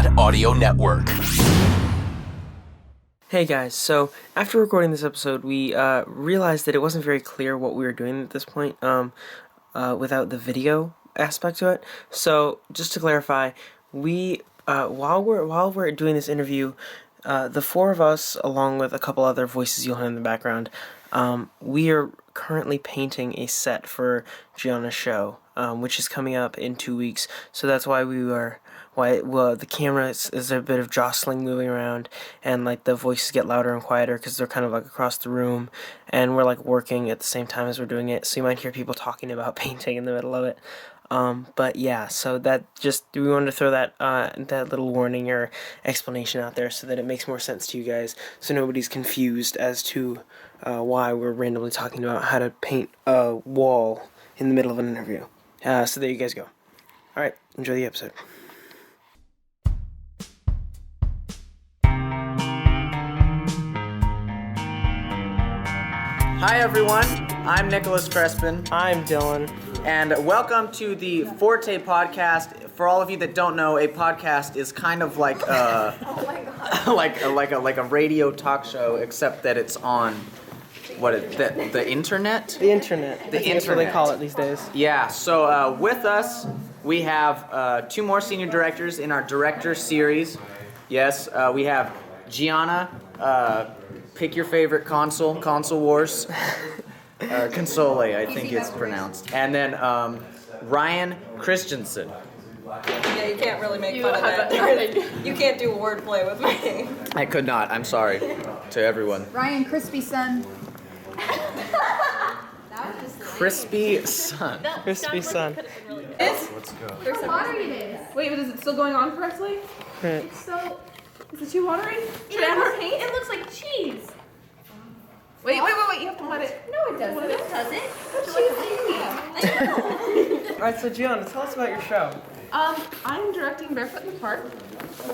Pod Audio Network. Hey guys, so after recording this episode, we realized that it wasn't very clear what we were doing at this point without the video aspect to it. So just to clarify, we while we're doing this interview, the four of us, along with a couple other voices you'll hear in the background, we are currently painting a set for Gianna's show, which is coming up in 2 weeks. So that's why the camera is a bit of jostling, moving around, and like the voices get louder and quieter because they're kind of like across the room, and we're like working at the same time as we're doing it. So you might hear people talking about painting in the middle of it. But yeah, so we wanted to throw that little warning or explanation out there so that it makes more sense to you guys, so nobody's confused as to why we're randomly talking about how to paint a wall in the middle of an interview. So there you guys go. All right, enjoy the episode. Hi everyone, I'm Nicholas Crespin. I'm Dylan. And welcome to the Forte podcast. For all of you that don't know, a podcast is kind of like like a radio talk show, except that it's on the internet? The internet. That's what they call it these days. Yeah, so with us, we have two more senior directors in our director series. Yes, we have Gianna, pick your favorite console wars. Console, I think it's pronounced. And then Ryann Christensen. Yeah, you can't really make fun of that. You can't do wordplay with my name. I could not. I'm sorry to everyone. Ryan Crispy Son. Crispy Son. Crispy Son. Let's go. How watery it is. Wait, but is it still going on correctly? Right. So, Is it too watery? Should I add more paint? It looks like cheese. Wait, you have to let it. no, it doesn't. It doesn't. Alright, so Gianna, tell us about your show. I'm directing Barefoot in the Park,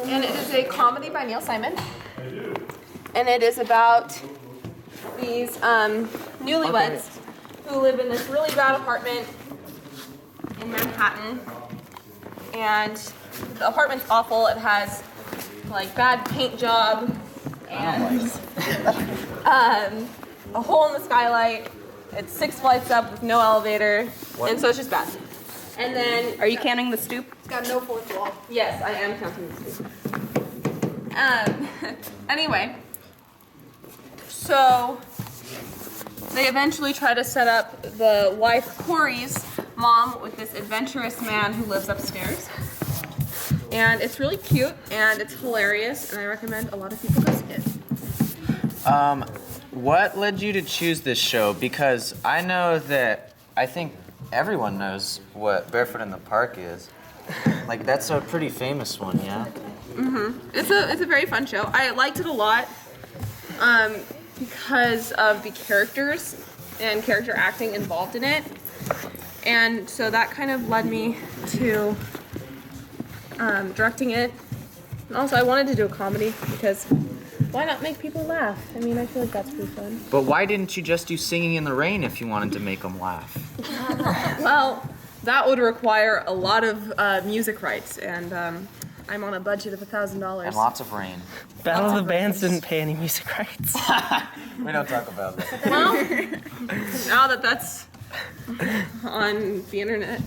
and it is a comedy by Neil Simon. And it is about these newlyweds who live in this really bad apartment in Manhattan. And the apartment's awful. It has like bad paint job and a hole in the skylight. It's 6 flights up with no elevator, and so it's just bad. And then, are you counting the stoop? It's got no fourth wall. Yes, I am counting the stoop. Anyway, so they eventually try to set up the wife Corey's mom with this adventurous man who lives upstairs. And it's really cute, and it's hilarious, and I recommend a lot of people go see it. What led you to choose this show? Because I think everyone knows what Barefoot in the Park is. Like, that's a pretty famous one, yeah? Mm-hmm. It's a very fun show. I liked it a lot because of the characters and character acting involved in it. And so that kind of led me to directing it. And also, I wanted to do a comedy because why not make people laugh? I mean, I feel like that's pretty fun. But why didn't you just do Singing in the Rain if you wanted to make them laugh? Well, that would require a lot of music rights, and I'm on a budget of $1,000. And lots of rain. Battle of the Bands didn't pay any music rights. We don't talk about that. Well, now that that's on the internet.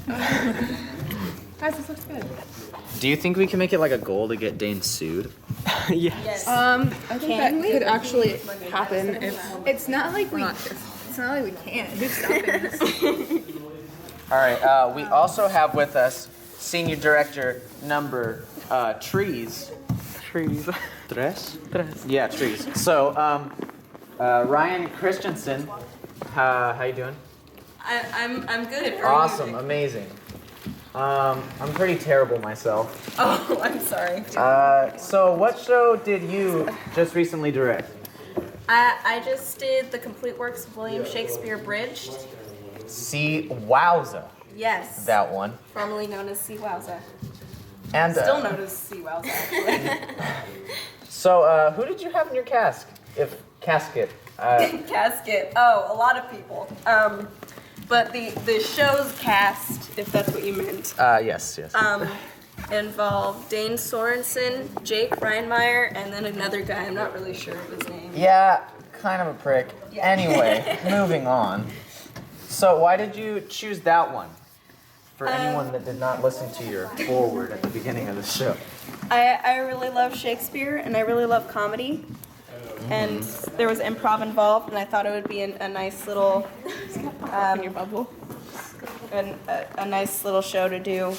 Guys, this looks good. Do you think we can make it like a goal to get Dane sued? Yes. I think that could actually happen if It's not like we. not. It's not like we can't. Who's stopping us? All right. We also have with us senior director number Trees. Trees. Tres? Tres. Yeah, Trees. So, Ryann Christensen, how you doing? I'm good. Awesome, amazing. I'm pretty terrible myself. Oh, I'm sorry. So what show did you just recently direct? I just did the complete works of William Shakespeare Bridged. See Wowza. Yes. That one. Formerly known as Sea Wowza. And Still known as Sea Wowza, actually. So who did you have in your casket? Casket. Oh, a lot of people. But the show's cast, if that's what you meant. Yes. It involved Dane Sorensen, Jake Reinmeyer, and then another guy. I'm not really sure of his name. Yeah, kind of a prick. Anyway, moving on. So why did you choose that one? For anyone that did not listen to your foreword at the beginning of the show. I really love Shakespeare, and I really love comedy. And there was improv involved, and I thought it would be a nice little, in your bubble, a nice little show to do.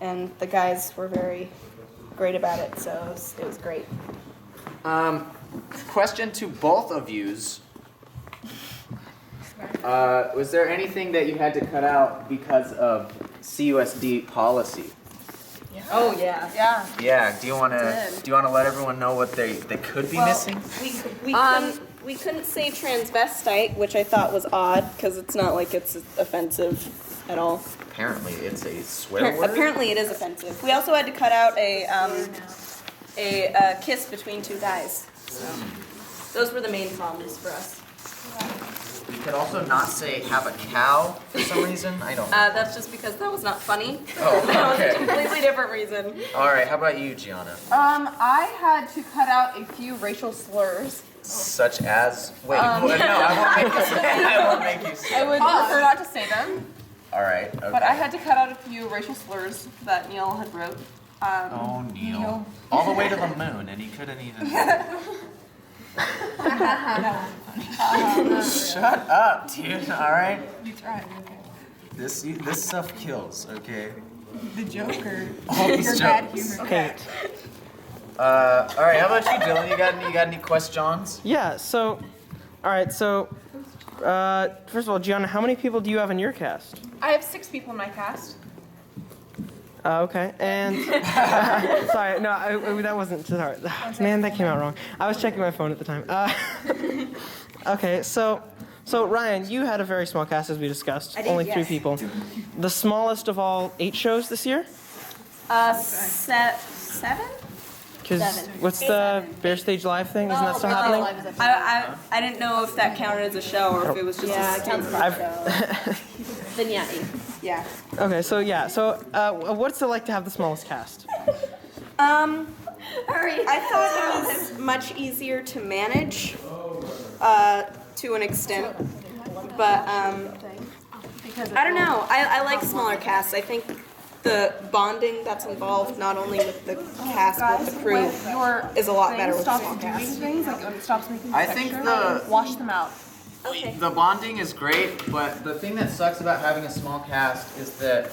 And the guys were very great about it, so it was great. Question to both of yous. Was there anything that you had to cut out because of CUSD policy? Oh yeah. Yeah. Yeah. Do you want to let everyone know what they could be missing? We couldn't say transvestite, which I thought was odd because it's not like it's offensive at all. Apparently, it's a swear word. Apparently, it is offensive. We also had to cut out a kiss between two guys. So those were the main problems for us. You could also not say "have a cow" for some reason. I don't know. That's just because that was not funny. Oh, That was a okay. completely different reason. All right. How about you, Gianna? I had to cut out a few racial slurs. Such as wait. No, I won't make you say. I won't make you say. I would prefer not to say them, All right. Okay. but I had to cut out a few racial slurs that Neil had wrote. Oh, Neil. All the way to the moon, and he couldn't even. Shut up, dude. All right. You tried, okay. This stuff kills. Okay. The Joker. All these jokes. Okay. All right. How about you, Dylan? You got any questions? Yeah. So, all right. So, first of all, Gianna, how many people do you have in your cast? I have 6 people in my cast. Okay, and sorry, no, that wasn't sorry. Man, that came out wrong. I was checking my phone at the time. Okay, so Ryan, you had a very small cast as we discussed. I did, Only 3 yes. people. The smallest of all 8 shows this year. 7? Because 7. what's the Bear Stage Live thing? Isn't that still happening? I didn't know if that counted as a show or if it was just a counts as a show. Then yeah. Yeah. Okay, so yeah, so what's it like to have the smallest cast? I thought it was much easier to manage, to an extent, but I don't know. I like smaller casts. I think the bonding that's involved, not only with the cast but with the crew, is a lot better with a small cast. Things like when it stops making I think wash them out. the bonding is great, but the thing that sucks about having a small cast is that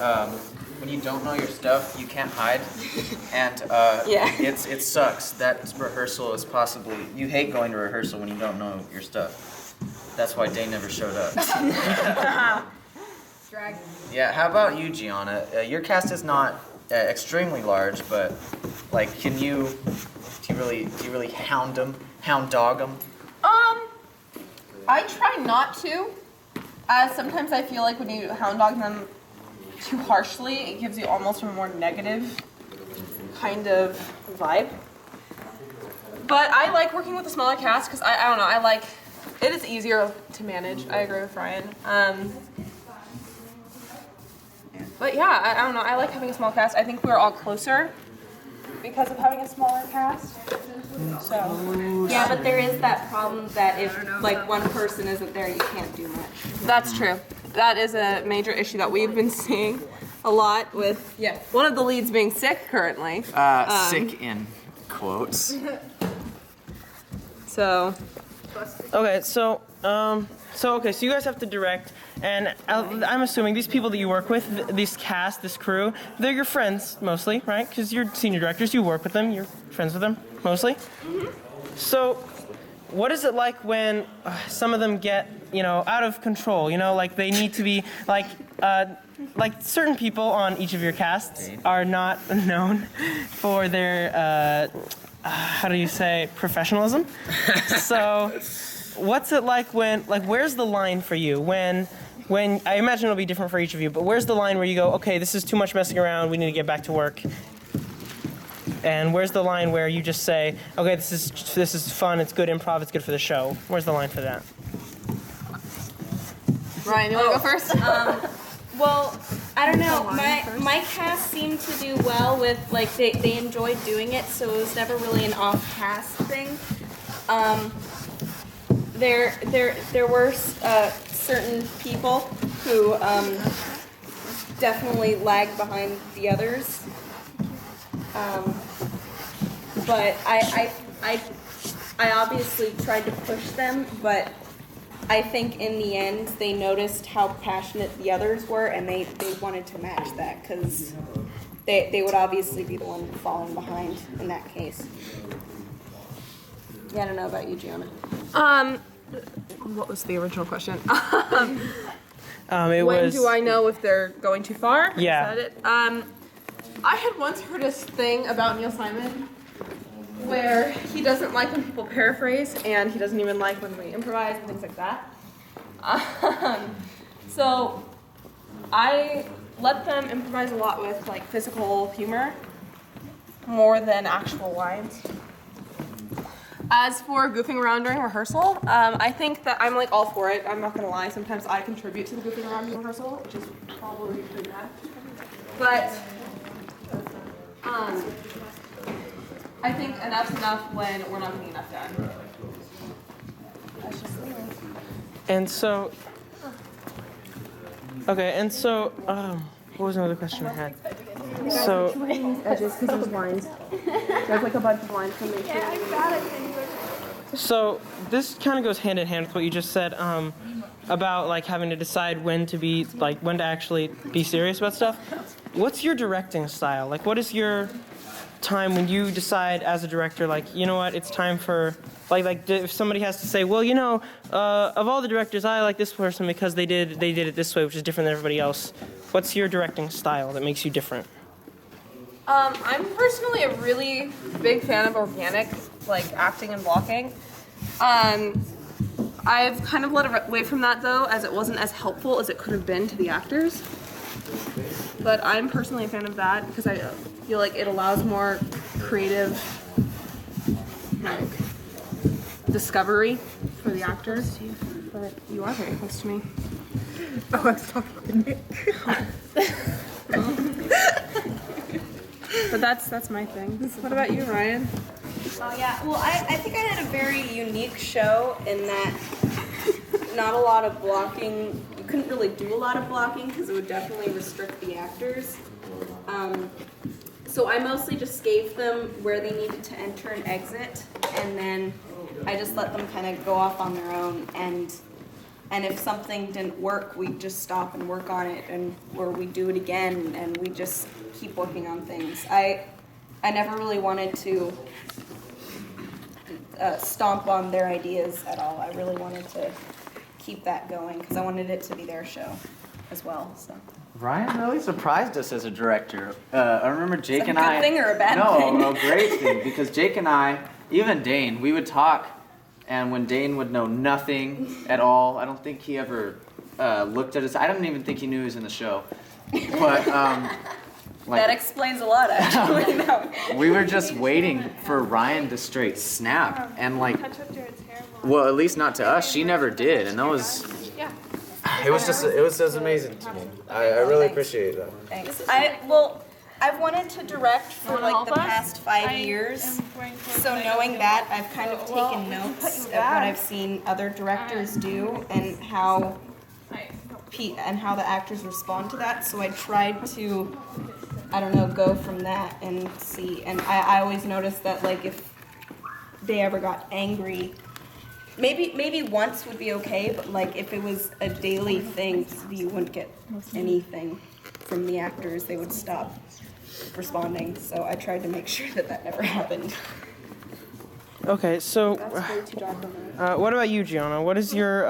when you don't know your stuff, you can't hide, and it sucks. That rehearsal is possibly you hate going to rehearsal when you don't know your stuff. That's why Dane never showed up. Yeah, how about you, Gianna? Your cast is not extremely large, but like, do you really hound dog them? I try not to, as sometimes I feel like when you hound dog them too harshly, it gives you almost a more negative kind of vibe. But I like working with a smaller cast because I don't know, it is easier to manage. I agree with Ryan. But yeah, I don't know, I like having a small cast. I think we're all closer because of having a smaller cast. So. Yeah, but there is that problem that if like one person isn't there, you can't do much. That's true. That is a major issue that we've been seeing a lot with one of the leads being sick currently. Sick in quotes. So Okay, so you guys have to direct, and I'm assuming these people that you work with, this cast, this crew, they're your friends mostly, right? Because you're senior directors, you work with them, you're friends with them mostly. Mm-hmm. So, what is it like when some of them get, out of control? Like they need to be like certain people on each of your casts are not known for their how do you say professionalism? So. What's it like when, where's the line for you when I imagine it'll be different for each of you, but where's the line where you go, okay, this is too much messing around, we need to get back to work? And where's the line where you just say, okay, this is fun, it's good improv, it's good for the show? Where's the line for that? Ryan, you want to go first? Well, I don't know. My cast seemed to do well with like they enjoyed doing it, so it was never really an off-cast thing. There were certain people who definitely lagged behind the others. But I obviously tried to push them, but I think in the end they noticed how passionate the others were, and they wanted to match that because they would obviously be the one falling behind in that case. Yeah, I don't know about you, Gianna. What was the original question? It When was. do I know if they're going too far? Yeah. Is that it? I had once heard this thing about Neil Simon where he doesn't like when people paraphrase, and he doesn't even like when we improvise and things like that. So I let them improvise a lot with like physical humor more than actual lines. As for goofing around during rehearsal, I think that I'm like all for it. I'm not gonna lie. Sometimes I contribute to the goofing around in rehearsal, which is probably pretty bad. But I think enough's enough when we're not getting enough done. That's just the way. And so. Okay, and so. What was another question I had? So. Edges because there's lines. There's like a bunch of lines coming through. So this kind of goes hand in hand with what you just said about like having to decide when to actually be serious about stuff. What's your directing style? Like, what is your time when you decide as a director, like, you know what, it's time for like if somebody has to say, well, you know, of all the directors, I like this person because they did it this way, which is different than everybody else. What's your directing style that makes you different? I'm personally a really big fan of organic, like acting and blocking. I've kind of led away from that though, as it wasn't as helpful as it could have been to the actors. But I'm personally a fan of that because I feel like it allows more creative like discovery for the actors. But you are very close to me. Oh, I was talking to Nick. But that's my thing. What about you, Ryan? Oh yeah, well I think I had a very unique show in that not a lot of blocking, you couldn't really do a lot of blocking because it would definitely restrict the actors. So I mostly just gave them where they needed to enter and exit, and then I just let them kind of go off on their own, and if something didn't work, we'd just stop and work on it, or we'd do it again, and we just keep working on things. I never really wanted to stomp on their ideas at all. I really wanted to keep that going because I wanted it to be their show as well. So. Ryan really surprised us as a director. I remember Jake Is that and a good I. thing or a bad thing? No, a great thing, because Jake and I, even Dane, we would talk, and when Dane would know nothing at all, I don't think he ever looked at us. I don't even think he knew he was in the show. But That explains a lot, actually. No. we were just waiting for Ryan to straight snap, and like, well, at least not to us. She never did, and that was. It was just amazing to me. I really appreciate that. Thanks. I've wanted to direct for like the past 5 years. So knowing that, I've kind of taken notes of what I've seen other directors do and how the actors respond to that. So I tried to, I don't know, go from that and see. And I always noticed that like if they ever got angry, maybe once would be okay, but like if it was a daily thing, you wouldn't get anything from the actors. They would stop responding. So I tried to make sure that never happened. Okay, so what about you, Gianna? What is your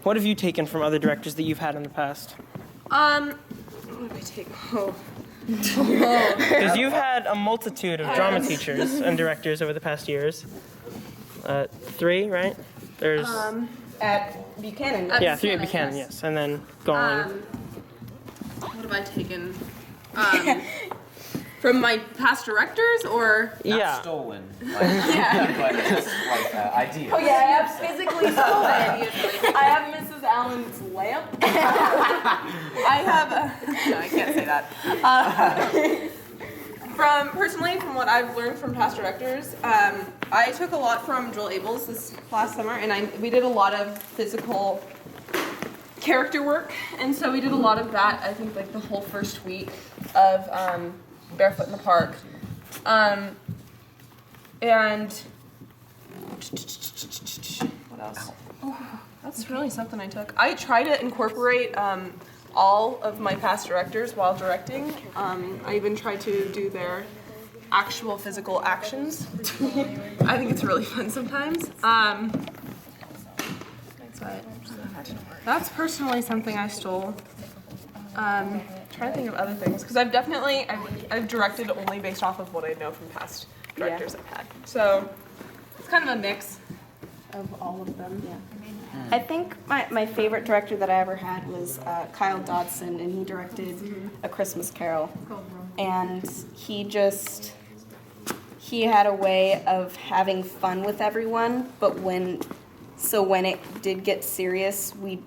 what have you taken from other directors that you've had in the past? What did I take? Oh. Because you've had a multitude of drama teachers and directors over the past years. 3, right? There's At Buchanan. 3 at Buchanan, yes, and then going. What have I taken? From my past directors, or? Not stolen. Like, Yeah. but it's like ideas. Oh yeah, I have physically stolen. I have Mrs. Allen's lamp. I have no, I can't say that. From what I've learned from past directors, I took a lot from Joel Abels this last summer, and we did a lot of physical character work, and so we did a lot of that. I think like the whole first week of Barefoot in the Park, and what else? Oh, that's really something I took. I try to incorporate all of my past directors while directing. I even try to do their actual physical actions. I think it's really fun sometimes. But that's personally something I stole. Trying to think of other things, because I've directed only based off of what I know from past directors I've had. So it's kind of a mix of all of them. Yeah. I think my favorite director that I ever had was Kyle Dodson, and he directed A Christmas Carol. And he had a way of having fun with everyone, but when it did get serious, we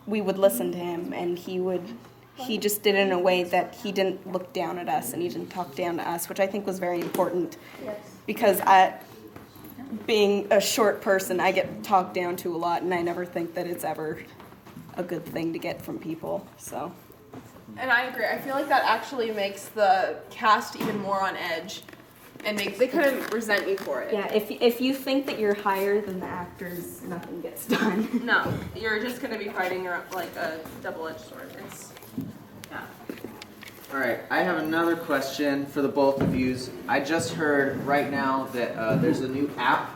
would listen to him, and he just did it in a way that he didn't look down at us and he didn't talk down to us, which I think was very important. Because being a short person, I get talked down to a lot, and I never think that it's ever a good thing to get from people. So. And I agree. I feel like that actually makes the cast even more on edge, and they kind of resent you for it. Yeah, if you think that you're higher than the actors, nothing gets done. No, you're just going to be fighting like a double-edged sword. Yeah. All right, I have another question for the both of yous. I just heard right now that there's a new app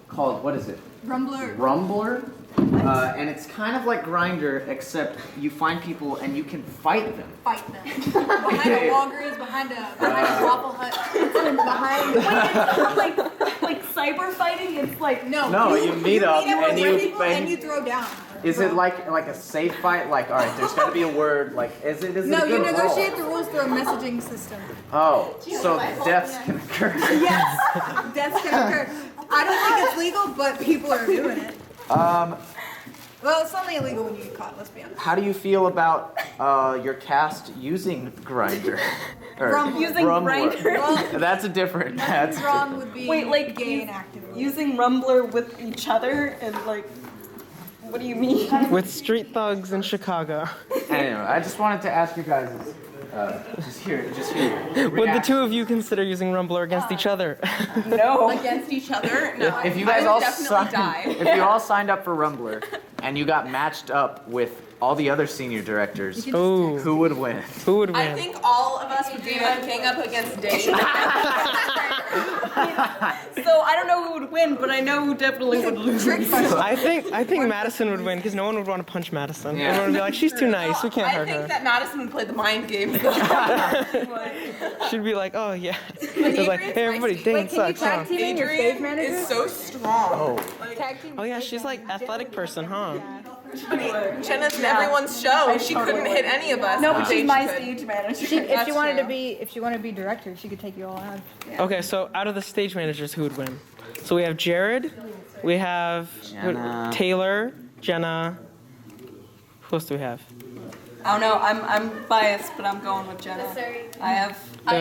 called, what is it? Rumbler. And it's kind of like Grindr, except you find people and you can fight them. Behind a Walgreens, behind a Waffle Hut, behind. Wait, it's not like cyber fighting. It's like No, you meet up and you throw down. Is it like a safe fight? Like, all right, there's got to be a word. Like, is it a good No, you negotiate role? the rules through a messaging system. Oh, so deaths can occur. Yes, deaths can occur. I don't think it's legal, but people are doing it. Well, it's only illegal when you get caught. Let's be honest. How do you feel about your cast using Grindr? using Grindr. That's a different. That's wrong would be gay and active. Using Rumbler with each other and like. What do you mean? With street thugs in Chicago. Anyway, I just wanted to ask you guys. Just here. Would the two of you consider using Rumbler against each other? No. Against each other? No. If you guys all die. if you all signed up for Rumbler and you got matched up with all the other senior directors, Ooh. who would win? Who would win? I think all of us would be gang up against Dave. So I don't know who would win, but I know who definitely would lose. I think Madison would win because no one would want to punch Madison. Yeah. Everyone would be like, she's too nice, we can't I hurt think her. that Madison would play the mind game. She'd be like, oh yeah. It's like, hey everybody, Dane sucks, huh? Adrian is so strong. Oh yeah, she's like athletic person, huh? Jenna's in everyone's show. She couldn't hit any of us. No, but she's my Dave stage manager. If she wanted to be director, she could take you all out. Okay, so out of the stage managers, who would win? So we have Jared, we have Gianna. Taylor, Jenna. Who else do we have? I don't know. I'm biased, but I'm going with Jenna. I have.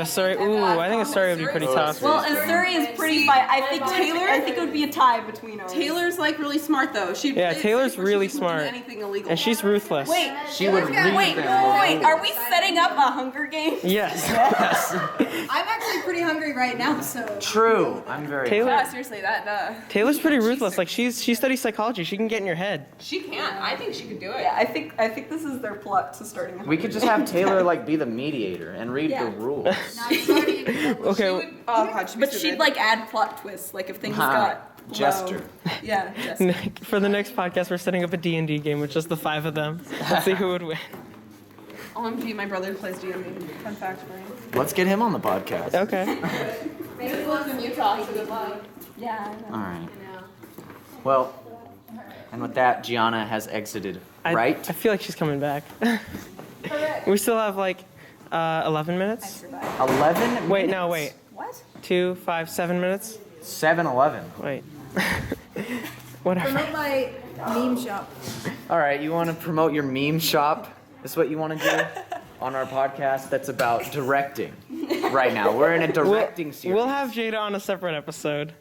Surrey. Ooh, I think a Surrey would be pretty tough. Well, and Surrey is pretty. I think it would be a tie between us. Taylor's like really smart though. Taylor's really smart. Anything illegal. And she's ruthless. Wait, She would read wait. them. Are we setting up a Hunger Game? Yes. I'm actually pretty hungry right now, so. True. I'm very. Yeah, seriously, that Taylor's pretty ruthless. Like she studies psychology. She can get in your head. she can. I think she could do it. Yeah, I think this is their plot to starting. A We could just have Taylor like be the mediator and read the rules. Okay. Oh god, but she'd like add plot twists, like if things got low. Jester. Yeah, Jester. For the next podcast, we're setting up a D&D game with just the 5 of them. Let's see who would win. OMG, my brother plays D&D. Fun fact for you. Let's get him on the podcast. Okay. Maybe he lives in Utah. He's a good luck. Yeah, I know. All right. Well, and with that, Gianna has exited. Right? I feel like she's coming back. We still have like 11 minutes. 11. Wait, no, wait. What? 2, 5, 7 minutes. 7-11. Wait. Whatever. Promote my meme shop. All right, you want to promote your meme shop? Is what you want to do on our podcast that's about directing right now. We're in a directing series. We'll have Jada on a separate episode.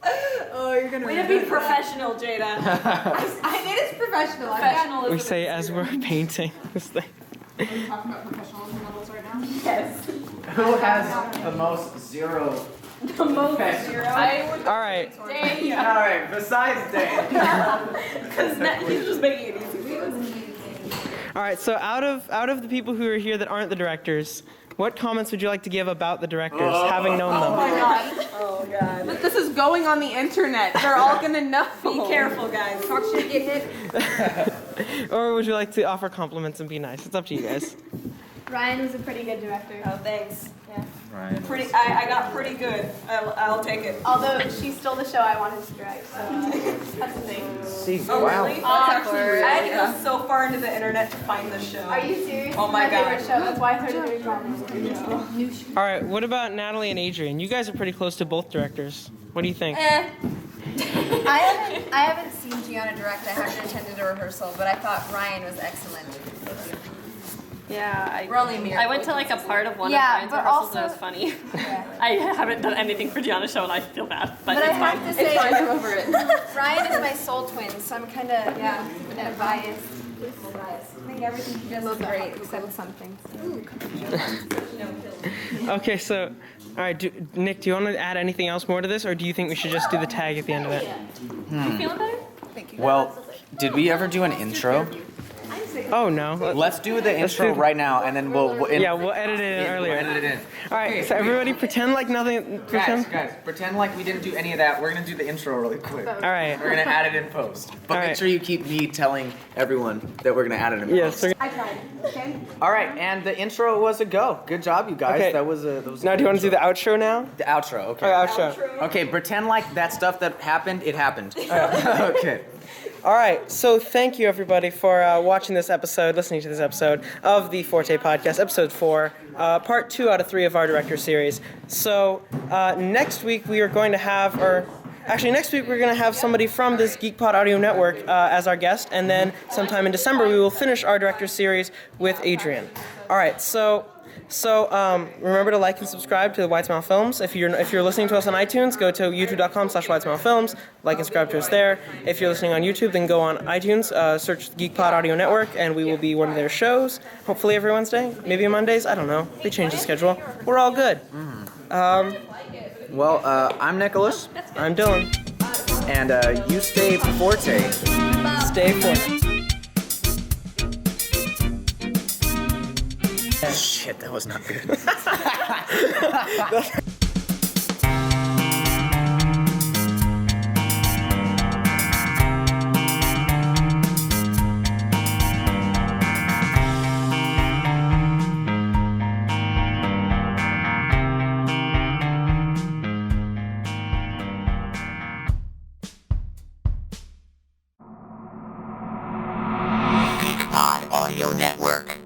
Oh, you're gonna. Way to be professional, Jada. It is professional. Professionalism. We say as we're painting this thing. Are you talking about professionalism levels right now? Yes. Who has the most zero? The most zero. I would All right. say All right, besides Dan. because he's just making it easy. All right. So out of the people who are here that aren't the directors, what comments would you like to give about the directors, having known them? Oh my god. Oh god. But this is going on the internet. They're all gonna know. Be careful, guys. Talk shit, get hit. Or would you like to offer compliments and be nice? It's up to you guys. Ryan was a pretty good director. Oh, thanks. Yeah. Ryan. Pretty. I got pretty good. I'll take it. Although she stole the show I wanted to direct, so that's the thing. See, Oh wow. really? That's actually real. I had to go so far into the internet to find the show. Are you serious? Oh my It's my favorite God. show. That's why 30 Days Gone. All right. What about Natalie and Adrian? You guys are pretty close to both directors. What do you think? I haven't seen Gianna direct. I haven't attended a rehearsal, but I thought Ryan was excellent. Yeah, We're only mere I went to like a part of one Yeah, of Ryan's but rehearsals and it also- was funny. Yeah. I haven't done anything for Gianna's show and I feel bad, but, But I it's fine. have to say, I'm over it. Ryan is my soul twin, so I'm kind of biased. I think everything he does is great, except some things. Okay. So, all right. Nick, do you want to add anything else more to this, or do you think we should just do the tag at the end of it? You feeling better? Thank you. Well, did we ever do an intro? Oh no. Let's do the intro do- right now, and then we'll Yeah, we'll edit it in earlier. edit it in. All right. So everybody pretend like nothing. Pretend. Guys, pretend like we didn't do any of that. We're gonna do the intro really quick. All right. We're gonna add it in post, but All make right. sure you keep me telling everyone that we're gonna add it in Yes. post. I tried. Okay. All right, and the intro was a go. Good job, you guys. Okay. That was a. That was a Now, do you good want to do the outro now? the outro? Okay. Outro. Okay, pretend like that stuff that happened. It happened. Okay. All right, so thank you everybody for watching this episode, listening to this episode of the Forte Podcast, episode 4, part 2 out of 3 of our director series. So next week we are going to have, next week we're going to have somebody from this GeekPod Audio Network as our guest, and then sometime in December we will finish our director series with Adrian. All right, so remember to like and subscribe to the WideSmile Films. If you're listening to us on iTunes, go to youtube.com/WideSmileFilms. Like and subscribe to us there. If you're listening on YouTube, then go on iTunes, search GeekPod Audio Network, and we will be one of their shows. Hopefully every Wednesday, maybe on Mondays. I don't know. They changed the schedule. We're all good. Well, I'm Nicholas, I'm Dylan. and you stay Forte. Stay Forte. Shit, that was not good. Audio Network.